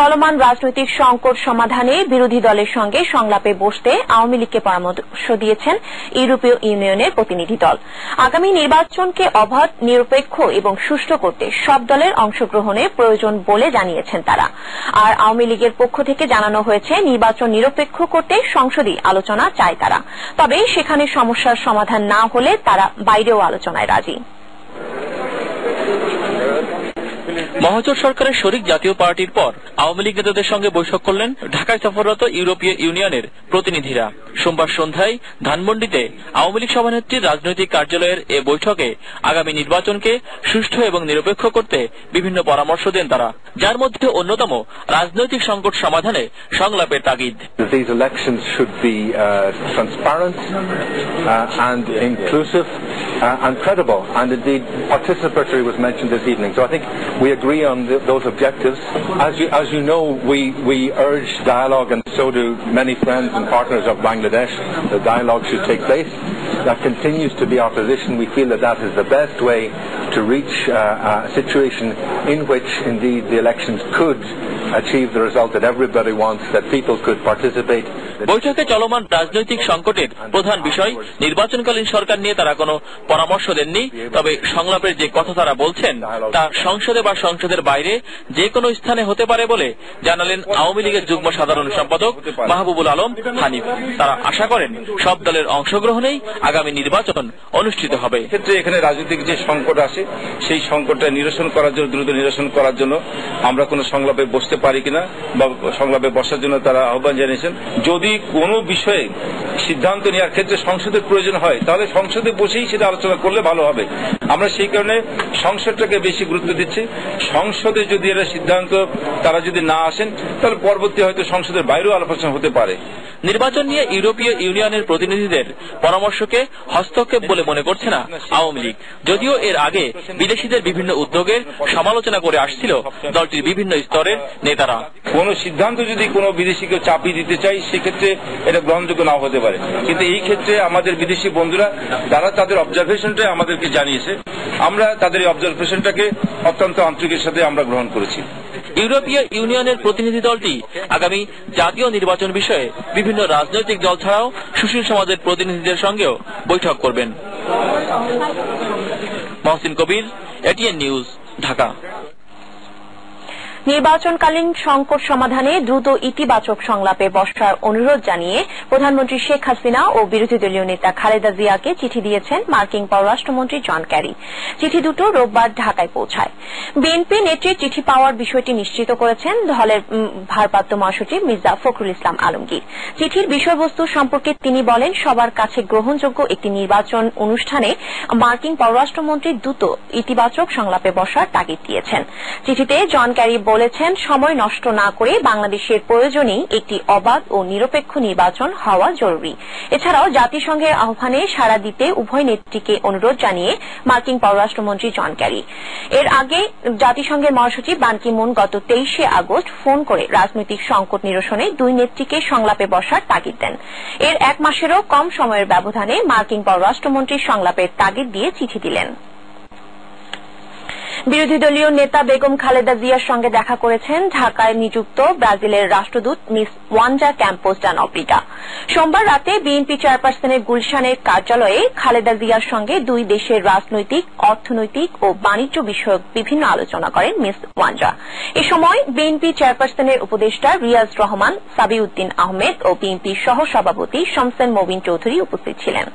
চলমান রাজনৈতিক সংকট সমাধানে বিরোধী দলের সঙ্গে সংলাপে বসতে আওয়ামী লীগকে পরামর্শ দিয়েছেন ইউরোপীয় ইউনিয়নের প্রতিনিধি দল। আগামী নির্বাচনকে অবাধ, নিরপেক্ষ এবং সুষ্ঠু করতে সব দলের অংশগ্রহণের প্রয়োজন বলে জানিয়েছেন তারা। আর আওয়ামী লীগের পক্ষ থেকে জানানো হয়েছে, নির্বাচন নিরপেক্ষ করতে সংসদে আলোচনা চায় তারা, তবে সেখানে সমস্যার সমাধান না হলে তারা বাইরেও আলোচনায় রাজি। মহাজোট সরকারের শরিক জাতীয় পার্টির পর আওয়ামী লীগ নেতাদের সঙ্গে বৈঠক করলেন ঢাকায় সফররত ইউরোপীয় ইউনিয়নের প্রতিনিধিরা। সোমবার সন্ধ্যায় ধানমন্ডিতে আওয়ামী লীগ সভানেত্রীর রাজনৈতিক কার্যালয়ের এ বৈঠকে আগামী নির্বাচনকে সুষ্ঠু এবং নিরপেক্ষ করতে বিভিন্ন পরামর্শ দেন তারা, যার মধ্যে অন্যতম রাজনৈতিক সংকট সমাধানে সংলাপের তাগিদ। These elections should be transparent and inclusive and credible, and indeed participatory was mentioned this evening. So I think we agree on those objectives. As you know, we urge dialogue, and so do many friends and partners of Bangladesh. The dialogue should take place. That continues to be our position. We feel that that is the best way to reach a situation in which indeed the elections could achieve the result that everybody wants, that people could participate. বৈঠকে চলমান রাজনৈতিক সংকটের প্রধান বিষয় নির্বাচনকালীন সরকার নিয়ে তারা কোনো পরামর্শ দেননি, তবে সংলাপের যে কথা তারা বলছেন তা সংসদে বা সংসদের বাইরে যে কোনো স্থানে হতে পারে বলে জানালেন আওয়ামী লীগের যুগ্ম সাধারণ সম্পাদক মাহবুবুল আলম হানিফ। তারা আশা করেন সব দলের অংশগ্রহণেই আগামী নির্বাচন অনুষ্ঠিত হবে। ক্ষেত্রে এখানে রাজনৈতিক যে সংকট আসে সেই সংকটটা নিরসন করার জন্য, দ্রুত নিরসন করার জন্য আমরা কোনো সংলাপে বসতে পারি কিনা বা সংলাপে বসার জন্য তারা আহ্বান জানিয়েছেন। যদি কোনো বিষয়ে সিদ্ধান্ত নেওয়ার ক্ষেত্রে সংসদের প্রয়োজন হয় তাহলে সংসদে বসেই সেটা আলোচনা করলে ভালো হবে। আমরা সেই কারণে সংসদটাকে বেশি গুরুত্ব দিচ্ছি। সংসদে যদি এরা সিদ্ধান্ত তারা যদি না আসেন তাহলে পরবর্তী হয়তো সংসদের বাইরেও আলোচনা হতে পারে। নির্বাচন নিয়ে ইউরোপীয় ইউনিয়নের প্রতিনিধিদের পরামর্শকে হস্তক্ষেপ বলে মনে করছে না আওয়ামী লীগ, যদিও এর আগে বিদেশিদের বিভিন্ন উদ্যোগের সমালোচনা করে আসছিল দলটির বিভিন্ন স্তরের নেতারা। কোন সিদ্ধান্ত যদি কোনো বিদেশিকে চাপিয়ে দিতে চাই সেক্ষেত্রে এটা গ্রহণযোগ্য নাও হতে পারে, কিন্তু এই ক্ষেত্রে আমাদের বিদেশি বন্ধুরা তারা তাদের অবজারভেশনটা আমাদেরকে জানিয়েছে, আমরা তাদের এই অবজারভেশনটাকে অত্যন্ত আন্তরিকের সাথে আমরা গ্রহণ করেছি। ইউরোপীয় ইউনিয়নের প্রতিনিধি দলটি আগামী জাতীয় নির্বাচন বিষয়ে বিভিন্ন রাজনৈতিক দল ছাড়াও সুশীল সমাজের প্রতিনিধিদের সঙ্গেও বৈঠক করবেন। মহসিন কবির, এটিএন নিউজ, ঢাকা। নির্বাচনকালীন সংকট সমাধানে দ্রুত ইতিবাচক সংলাপে বসার অনুরোধ জানিয়ে প্রধানমন্ত্রী শেখ হাসিনা ও বিরোধী দলীয় নেতা খালেদা জিয়াকে চিঠি দিয়েছেন মার্কিন পররাষ্ট্রমন্ত্রী জন ক্যারি। চিঠি দুটো রোববার ঢাকায় পৌঁছায়। বিএনপি নেত্রীর চিঠি পাওয়ার বিষয়টি নিশ্চিত করেছেন দলের ভারপ্রাপ্ত মহাসচিব মির্জা ফখরুল ইসলাম আলমগীর। চিঠির বিষয়বস্তু সম্পর্কে তিনি বলেন, সবার কাছে গ্রহণযোগ্য একটি নির্বাচন অনুষ্ঠানে মার্কিন পররাষ্ট্রমন্ত্রী দ্রুত ইতিবাচক সংলাপে বসার তাগিদ দিয়েছেন। চিঠিতে জন ক্যারি বলেছেন, সময় নষ্ট না করে বাংলাদেশের প্রয়োজনেই একটি অবাধ ও নিরপেক্ষ নির্বাচন হওয়া জরুরি। এছাড়াও জাতিসংঘের আহ্বানে সাড়া দিতে উভয় নেত্রীকে অনুরোধ জানিয়ে মার্কিন পররাষ্ট্রমন্ত্রী জন ক্যারি। এর আগে জাতিসংঘের মহাসচিব বান কি মুন গত 23শে আগস্ট ফোন করে রাজনৈতিক সংকট নিরসনে দুই নেত্রীকে সংলাপে বসার তাগিদ দেন। এর এক মাসেরও কম সময়ের ব্যবধানে মার্কিন পররাষ্ট্রমন্ত্রী সংলাপের তাগিদ দিয়ে চিঠি দিলেন। বিরোধী দলীয় নেতা বেগম খালেদা জিয়ার সঙ্গে দেখা করেছেন ঢাকায় নিযুক্ত ব্রাজিলের রাষ্ট্রদূত মিস ওয়ান্ডা ক্যাম্পোস ডা নব্রিগা। সোমবার রাতে বিএনপি চেয়ারপারসনের গুলশানের কার্যালয়ে খালেদা জিয়ার সঙ্গে দুই দেশের রাজনৈতিক, অর্থনৈতিক ও বাণিজ্য বিষয়ক বিভিন্ন আলোচনা করেন মিস ওয়ান্ডা। এ সময় বিএনপি চেয়ারপারসনের উপদেষ্টা রিয়াজ রহমান, সাবিউদ্দিন আহমেদ ও বিএনপির সহ সভাপতি শমসেন মবিন চৌধুরী উপস্থিত ছিলেন।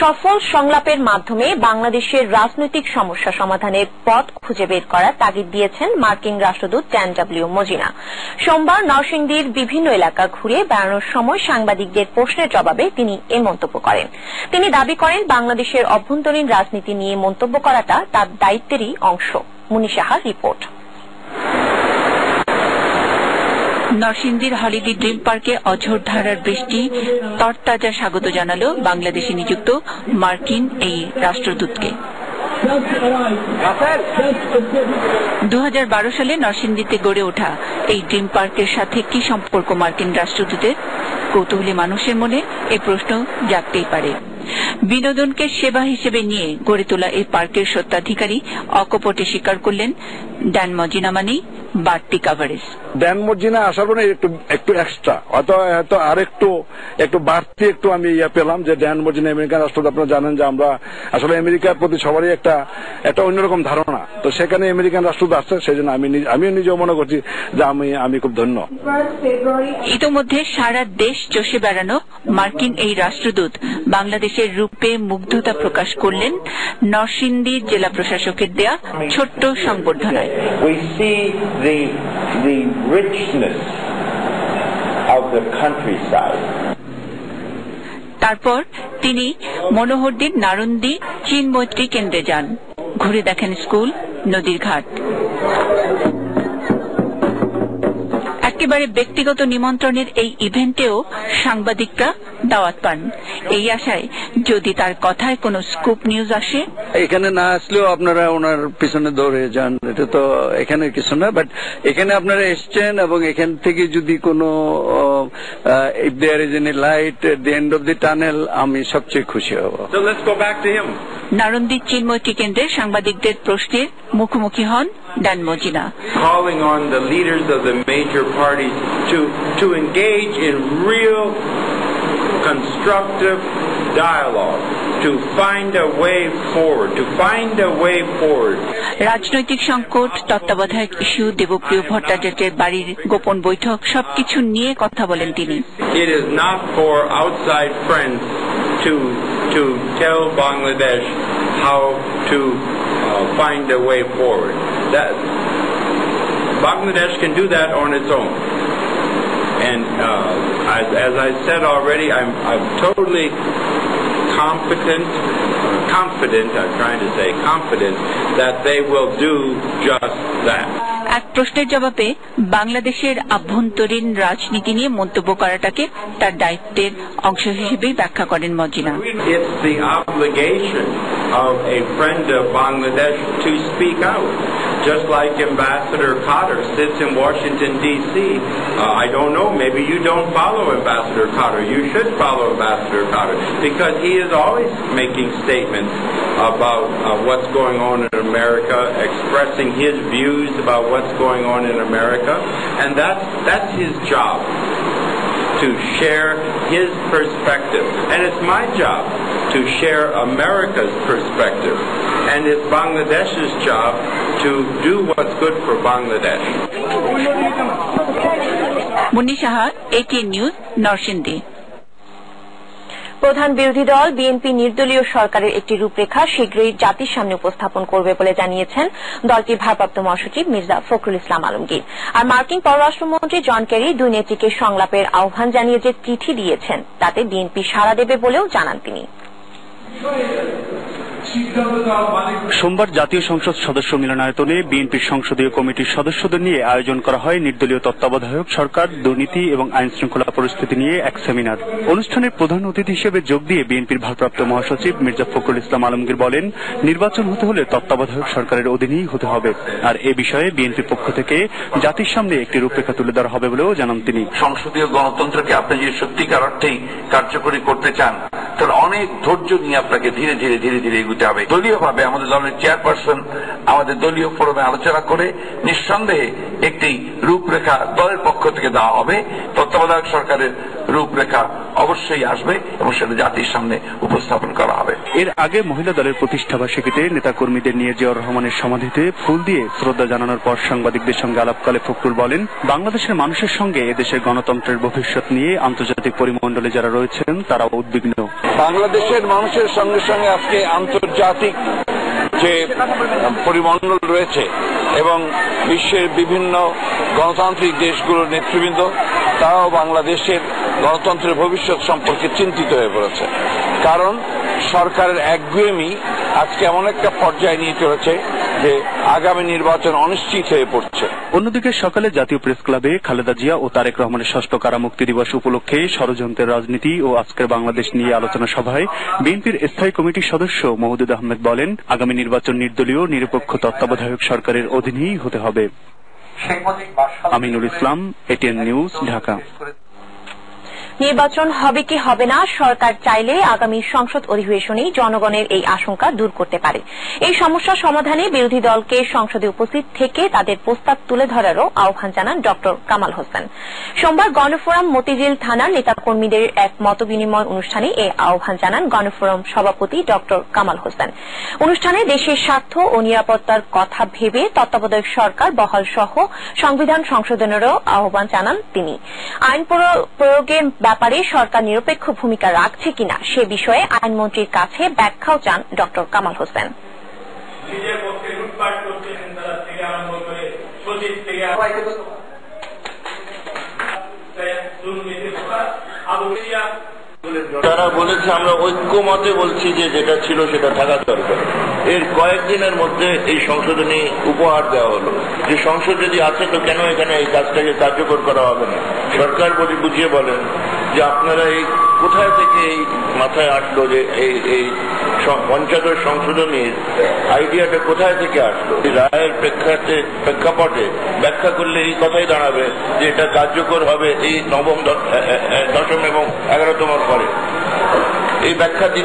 সফল সংলাপের মাধ্যমে বাংলাদেশের রাজনৈতিক সমস্যা সমাধানের পথ খুঁজে বের করার তাগিদ দিয়েছেন মার্কিন রাষ্ট্রদূত ড্যান ডব্লিউ মজিনা। সোমবার নরসিংদীর বিভিন্ন এলাকা ঘুরে বেড়ানোর সময় সাংবাদিকদের প্রশ্নের জবাবে তিনি এ মন্তব্য করেন। তিনি দাবি করেন, বাংলাদেশের অভ্যন্তরীণ রাজনীতি নিয়ে মন্তব্য করাটা তার দায়িত্বেরই অংশ। মুনি সাহার রিপোর্ট। নরসিংদীর হলিডে ড্রিম পার্কে অঝোর ধারার বৃষ্টি তরতাজা স্বাগত জানালো বাংলাদেশে নিযুক্ত মার্কিন এই রাষ্ট্রদূতকে। 2012 সালে নরসিংদীতে গড়ে ওঠা এই ড্রিম পার্কের সাথে কি সম্পর্ক মার্কিন রাষ্ট্রদূতের? কৌতূহলী মানুষের মনে এই প্রশ্ন জাগতেই পারে। বিনোদনকে সেবা হিসেবে নিয়ে গড়ে তোলা এই পার্কের স্বত্বাধিকারী অকপটে স্বীকার করলেন ড্যান মজিনা মানেই বাড়তি কাভারেজ। ড্যান মজিনা আসার পরে একটু এক্সট্রা হয়তো আর একটু বাড়তি আমি পেলাম যে ড্যান মজিনা আমেরিকান রাষ্ট্রদূত। আপনারা জানেন যে আমরা আসলে আমেরিকার প্রতি সবারই একটা অন্যরকম ধারণা, তো সেখানে আমেরিকান রাষ্ট্রদূত আসছে, সেই জন্য আমিও নিজেও মনে করছি যে আমি খুব ধন্য। ইতোমধ্যে সারা দেশ চষে বেড়ানো মার্কিন এই রাষ্ট্রদূত বাংলাদেশের রূপে মুগ্ধতা প্রকাশ করলেন নরসিংদী জেলা প্রশাসকের দেয়া ছোট্ট সংবর্ধনায়। The richness of the countryside. তারপর তিনি মনোহরদীর নারন্দী চীন মৈত্রী কেন্দ্রে যান, ঘুরে দেখেন স্কুল, নদীর ঘাট। একেবারে ব্যক্তিগত নিমন্ত্রণের এই ইভেন্টেও সাংবাদিকরা দাওয়াত পান, এই আশায় যদি তার কথায় কোনো স্কুপ নিউজ আসে। এখানে না আসলেও আপনারা ওনার পিছনে দৌড়ে যান, এটা তো এখানে কিছু না, বাট এখানে আপনারা এসছেন এবং এখান থেকে যদি কোনো if there is any light at the end of the tunnel, আমি সবচেয়ে খুশি হব। নারন্দী চিন্ময়ী কেন্দ্রে সাংবাদিকদের প্রশ্নের মুখোমুখি হন Dan মজিনা। Calling on the leaders of the major parties to engage in real constructive dialogue, to find a way forward. রাজনৈতিক সংকট, তত্ত্বাবধায়ক ইস্যু, দেবপ্রিয় ভট্টাচার্যের বাড়ির গোপন বৈঠক, সবকিছু নিয়ে কথা বলেন তিনি। It is not for outside friends to tell Bangladesh how to find a way forward. That Bangladesh can do that on its own. And as I said already, I'm totally confident, I'm trying to say confident, that they will do just that. এক প্রশ্নের জবাবে বাংলাদেশের আভ্যন্তরীণ রাজনীতি নিয়ে মন্তব্য করাটাকে তার দায়িত্বের অংশ হিসেবেই ব্যাখ্যা করেন মজিনা। It's the obligation of a friend of Bangladesh to speak out. Just like Ambassador Cotter sits in Washington, D.C. I don't know, maybe you don't follow Ambassador Cotter. You should follow Ambassador Cotter because he is always making statements about what's going on in America, expressing his views about what's going on in America, and that's his job, to share his perspective. And it's my job to share America's perspective. And it's Bangladesh's job to do what's good for Bangladesh. Munni Saha, ATN news, Narsingdi. প্রধান বিরোধী দল BNP নির্দলীয় সরকারের একটি রূপরেখা শীঘ্রই জাতির সামনে উপস্থাপন করবে বলে জানিয়েছেন দলটির ভারপ্রাপ্ত মহাসচিব মির্জা ফখরুল ইসলাম আলমগীর। আর মার্কিন পররাষ্ট্রমন্ত্রী জন কেরি দুই নেত্রীকে সংলাপের আহ্বান জানিয়ে যে চিঠি দিয়েছেন তাতে বিএনপি সাড়া দেবে বলেও জানান তিনি। সোমবার জাতীয় সংসদ সদস্য মিলনায়তনে বিএনপির সংসদীয় কমিটির সদস্যদের নিয়ে আয়োজন করা হয় নির্দলীয় তত্ত্বাবধায়ক সরকার, দুর্নীতি এবং আইন শৃঙ্খলা পরিস্থিতি নিয়ে এক সেমিনার। অনুষ্ঠানের প্রধান অতিথি হিসেবে যোগ দিয়ে বিএনপির ভারপ্রাপ্ত মহাসচিব মির্জা ফখরুল ইসলাম আলমগীর বলেন, নির্বাচন হতে হলে তত্ত্বাবধায়ক সরকারের অধীনেই হতে হবে, আর এ বিষয়ে বিএনপির পক্ষ থেকে জাতির সামনে একটি রূপরেখা তুলে ধরা হবে বলেও জানান তিনি। সংসদীয় গণতন্ত্রকে আপনি যদি সত্যিকার অর্থেই কার্যকরী করতে চান তাহলে অনেক ধৈর্য নিয়ে আপনাকে ধীরে ধীরে এগুতে হবে। দলীয়ভাবে আমাদের দলের চেয়ারপারসন আমাদের দলীয় ফোরামে আলোচনা করে নিঃসন্দেহে একটি রূপরেখা দলের পক্ষ থেকে দেওয়া হবে। তত্ত্বাবধায়ক সরকারের রূপরেখা অবশ্যই আসবে এবং সেটা জাতির সামনে উপস্থাপন করা হবে। এর আগে মহিলা দলের প্রতিষ্ঠাবার্ষিকীতে নেতাকর্মীদের নিয়ে জিয়াউর রহমানের সমাধিতে ফুল দিয়ে শ্রদ্ধা জানানোর পর সাংবাদিকদের সঙ্গে আলাপকালে ফখরুল বলেন, বাংলাদেশের মানুষের সঙ্গে এদেশের গণতন্ত্রের ভবিষ্যৎ নিয়ে আন্তর্জাতিক পরিমণ্ডলে যারা রয়েছেন তারা উদ্বিগ্ন। বাংলাদেশের মানুষের সঙ্গে সঙ্গে আজকে আন্তর্জাতিক যে পরিমণ্ডল রয়েছে এবং বিশ্বের বিভিন্ন গণতান্ত্রিক দেশগুলোর নেতৃবৃন্দ তারাও বাংলাদেশের গণতন্ত্রের ভবিষ্যৎ সম্পর্কে চিন্তিত হয়ে পড়েছে। কারণ সরকারের একগুঁয়েমি আজকে এমন একটা পর্যায়ে নিয়ে চলেছে যে আগামী নির্বাচন অনিশ্চিত হয়ে পড়ছে। অন্যদিকে সকালে জাতীয় প্রেস ক্লাবে খালেদা জিয়া ও তারেক রহমানের ষষ্ঠ কারামুক্তি দিবস উপলক্ষে ষড়যন্ত্রের রাজনীতি ও আজকের বাংলাদেশ নিয়ে আলোচনা সভায় বিএনপির স্থায়ী কমিটির সদস্য মওদুদ আহমেদ বলেন, আগামী নির্বাচন নির্দলীয় নিরপেক্ষ তত্ত্বাবধায়ক সরকারের অধীনেই হতে হবে। Aminul Islam, ATN news, Dhaka. নির্বাচন হবে কি হবে না, সরকার চাইলে আগামী সংসদ অধিবেশনেই জনগণের এই আশঙ্কা দূর করতে পারে। এই সমস্যা সমাধানে বিরোধী দলকে সংসদে উপস্থিত থেকে তাদের প্রস্তাব তুলে ধরারও আহ্বান জানান ড কামাল হোসেন। সোমবার গণফোরাম মতিঝিল থানার নেতাকর্মীদের এক মতবিনিময় অনুষ্ঠানে এই আহ্বান জানান গণফোরাম সভাপতি ড কামাল হোসেন। অনুষ্ঠানে দেশের স্বার্থ ও নিরাপত্তার কথা ভেবে তত্ত্বাবধায়ক সরকার বহাল সহ সংবিধান সংশোধনেরও আহ্বান জানান তিনি। আইন প্রয়োগের ব্যাপারে সরকার নিরপেক্ষ ভূমিকা রাখছে কিনা সে বিষয়ে আইনমন্ত্রীর কাছে ব্যাখ্যাও চান ড কামাল হোসেন। তারা বলেছে আমরা ঐক্যমতে বলছি যে যেটা ছিল সেটা থাকা দরকার। এর কয়েকদিনের মধ্যে এই সংশোধনী উপহার দেওয়া হলো যে সংসদ যদি আছে তো কেন এখানে এই কাজটাকে কার্যকর করা হবে না। সরকার বুঝিয়ে বলেন যে আপনারা এই কোথায় থেকে এই মাথায় আসলো যে এই পঞ্চায়েত সংশোধনীর আইডিয়াটা কোথায় থেকে আসলো। রায়ের প্রেক্ষাপটে ব্যাখ্যা করলে এই কথাই দাঁড়াবে যে এটা কার্যকর হবে এই নবম, দশম এবং 11তম পরে। এই ব্যাখ্যা দিলে